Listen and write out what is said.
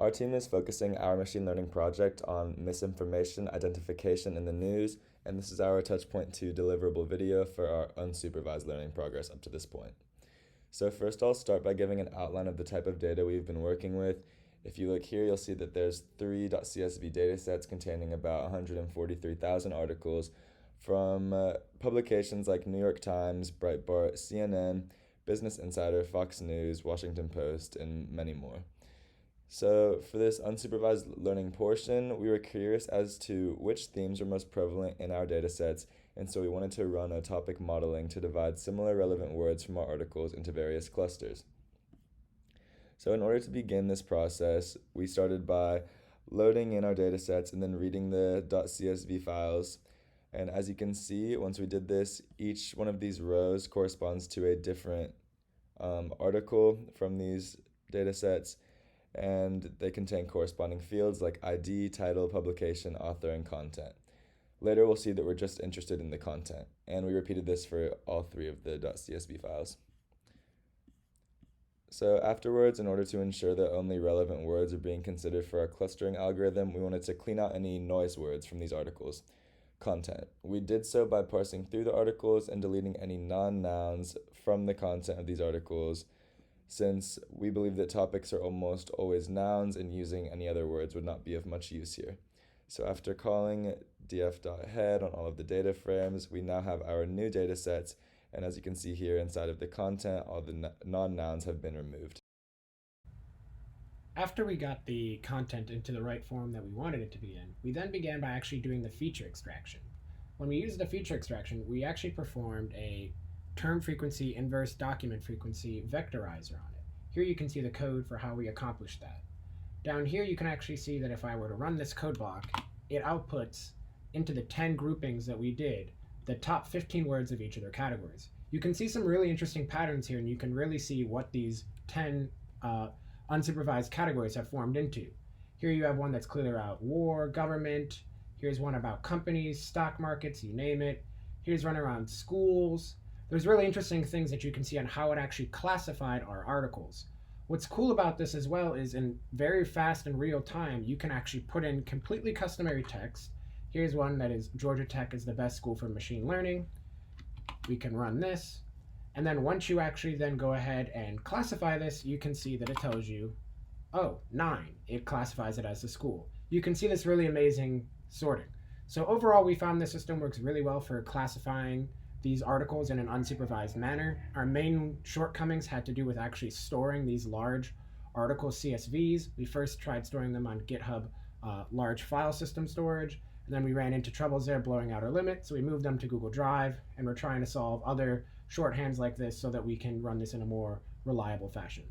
Our team is focusing our machine learning project on misinformation identification in the news, and this is our Touchpoint 2 deliverable video for our unsupervised learning progress up to this point. So first I'll start by giving an outline of the type of data we've been working with. If you look here, you'll see that there's three .csv datasets containing about 143,000 articles from publications like New York Times, Breitbart, CNN, Business Insider, Fox News, Washington Post, and many more. So for this unsupervised learning portion, we were curious as to which themes are most prevalent in our datasets, and so we wanted to run a topic modeling to divide similar relevant words from our articles into various clusters. So in order to begin this process, we started by loading in our datasets and then reading the .csv files. And as you can see, once we did this, each one of these rows corresponds to a different article from these datasets, and they contain corresponding fields like ID, title, publication, author, and content. Later we'll see that we're just interested in the content, and we repeated this for all three of the .csv files. So afterwards, in order to ensure that only relevant words are being considered for our clustering algorithm, we wanted to clean out any noise words from these articles. Content. We did so by parsing through the articles and deleting any non-nouns from the content of these articles, since we believe that topics are almost always nouns and using any other words would not be of much use here. So after calling df.head on all of the data frames, we now have our new data sets, and as you can see here inside of the content, all the non-nouns have been removed. After we got the content into the right form that we wanted it to be in, we then began by actually doing the feature extraction. When we used the feature extraction, we actually performed a term frequency inverse document frequency vectorizer on it. Here you can see the code for how we accomplished that. Down here you can actually see that if I were to run this code block, it outputs into the 10 groupings that we did the top 15 words of each of their categories. You can see some really interesting patterns here, and you can really see what these 10 unsupervised categories have formed into. Here you have one that's clearly about war, government. Here's one about companies, stock markets, you name it. Here's one around schools. There's really interesting things that you can see on how it actually classified our articles. What's cool about this as well is in very fast and real time, you can actually put in completely customary text. Here's one that is Georgia Tech is the best school for machine learning. We can run this. And then once you actually then go ahead and classify this, you can see that it tells you, oh, 9. It classifies it as a school. You can see this really amazing sorting. So overall, we found the system works really well for classifying these articles in an unsupervised manner. Our main shortcomings had to do with actually storing these large article CSVs. We first tried storing them on GitHub large file system storage, and then we ran into troubles there blowing out our limit, so we moved them to Google Drive, and we're trying to solve other shorthands like this so that we can run this in a more reliable fashion.